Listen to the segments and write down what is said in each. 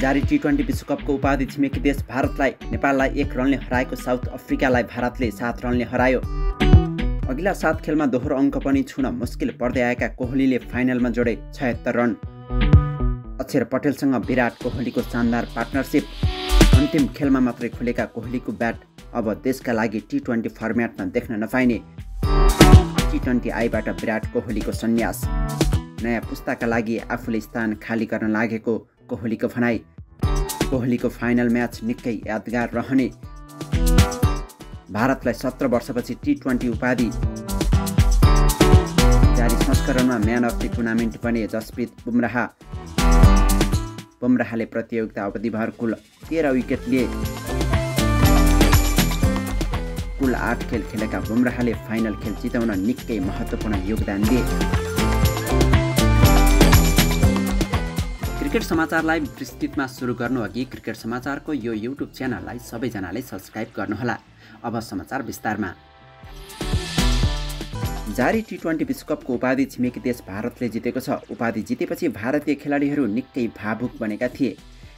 जारी टी20 विश्वकपको उपाधि छिमेकी देश भारतलाई नेपाललाई 1 रनले हराएको साउथ अफ्रिकालाई भारतले 7 रनले हरायो। अघिल्ला 7 खेलमा दोहोरो अङ्क पनि छुन मुस्किल पर्दै आएका कोहलीले फाइनलमा जोडे 76 रन। अक्षर पटेलसँग विराट कोहलीको शानदार पार्टनरसिप। अन्तिम खेलमा मात्रै खुलेका कोहलीको ब्याट अब देशका लागि टी20 फर्म्याटमा देख्न नपाइने। टी20 आईबाट विराट कोहलीको सन्यास। नयाँ पुस्ताका लागि आफूले स्थान खाली गर्न लागेको कोहलीको भनाई। कोहलीको फाइनल म्याच निकै यादगार रहने। भारतलाई 17 वर्षपछि टी20 उपाधि। जारी संस्करणमा म्यान अफ द टुर्नामेन्ट बने जसप्रित बुमराह। बुमराहले प्रतियोगिता अवधिभर कुल 13 विकेट लिए। कुल 8 खेल खेलेका बुमराहले फाइनल खेल जिताउन निकै महत्त्वपूर्ण योगदान दिए। क्रिकेट समाचारलाई विस्तृतमा सुरु गर्नु अघि क्रिकेट समाचारको यो युट्युब च्यानललाई सबैजनाले सब्स्क्राइब गर्नुहोला। अब समाचार विस्तारमा। जारी टी20 विश्वकपको उपाधि छिमेकी देश भारतले जितेको छ। उपाधि जितेपछि भारतीय खेलाडीहरू निकै भावुक बनेका थिए।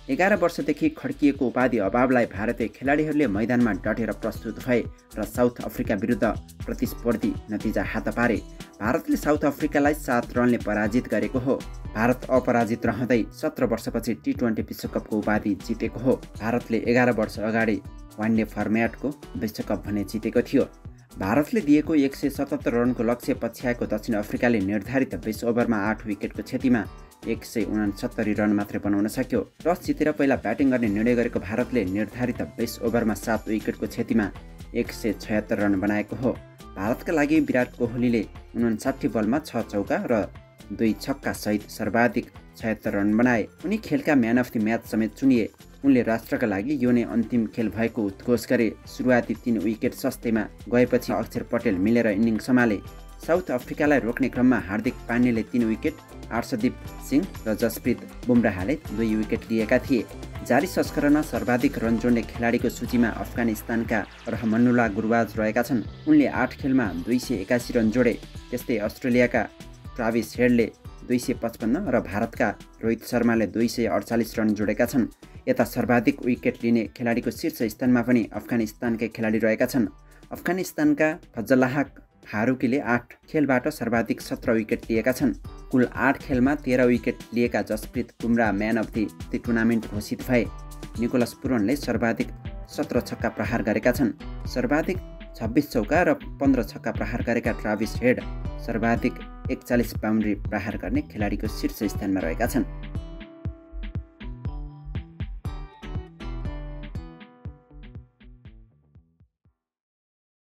11 वर्षदेखि खड्किएको उपाधि अभावलाई भारतीय खेलाडीहरूले मैदानमा डटेर प्रस्तुत भए र साउथ अफ्रिका विरुद्ध प्रतिस्पर्धी नतिजा हात पारे। भारतले साउथ अफ्रिकालाई 7 रनले पराजित गरेको हो। भारत अपराजित रहँदै 17 वर्षपछि टी20 विश्वकपको उपाधि जितेको हो। भारतले 11 वर्ष अगाडि वान डे फर्म्याटको विश्वकप भने जितेको थियो। भारतले दिएको 177 रनको लक्ष्य पछ्याएको दक्षिण अफ्रिकाले निर्धारित 20 ओभरमा 8 विकेटको क्षतिमा 169 रन मात्रै बनाउन सक्यो। टस जितेर पहिला ब्याटिङ गर्ने निर्णय गरेको भारतले निर्धारित 20 ओभरमा 7 विकेटको क्षतिमा 176 रन बनाएको हो। भारतका लागि विराट कोहलीले 59 बलमा 6 चौका र 2 छक्का सहित सर्वाधिक 76 रन बनाए। उनी खेलका म्यान अफ द म्याच समेत चुनिए। उनले राष्ट्रका लागि यो नै अन्तिम खेल भएको उद्घोष गरे। सुरुवाती 3 विकेट सस्तैमा गएपछि अक्षर पटेल मिलेर इनिङ सम्हाले। साउथ अफ्रिकालाई रोक्ने क्रममा हार्दिक पाण्डेले 3 विकेट, अर्शदीप सिंह र जसप्रित बुमराहले 2 विकेट लिएका थिए। जारी संस्करणमा सर्वाधिक रन जोड्ने खेलाडीको सूचीमा अफगानिस्तानका रहमनुल्लाह गुरबाज रहेका छन्। उनले 8 खेलमा 281 रन जोडे। त्यस्तै अस्ट्रेलियाका ट्राभिस हेडले 255 र भारतका रोहित शर्माले 248 रन जोडेका छन्। यता सर्वाधिक विकेट लिने खेलाडीको शीर्ष स्थानमा पनि अफगानिस्तानकै खेलाडी रहेका छन्। अफगानिस्तानका फजलाह फारुकीले 8 खेलबाट सर्वाधिक 17 विकेट लिएका छन्। कुल 8 खेलमा 13 विकेट लिएका Jasprit Bumrah man of the tournament घोषित भए। निकोलस पुरनले सर्वाधिक 17 छक्का प्रहार गरेका छन्। सर्वाधिक 26 चौका र 15 छक्का प्रहार गरेका ट्राभिस हेड सर्वाधिक 41 बाउन्ड्री प्रहार गर्ने खेलाडीको शीर्ष स्थानमा रहेका छन्।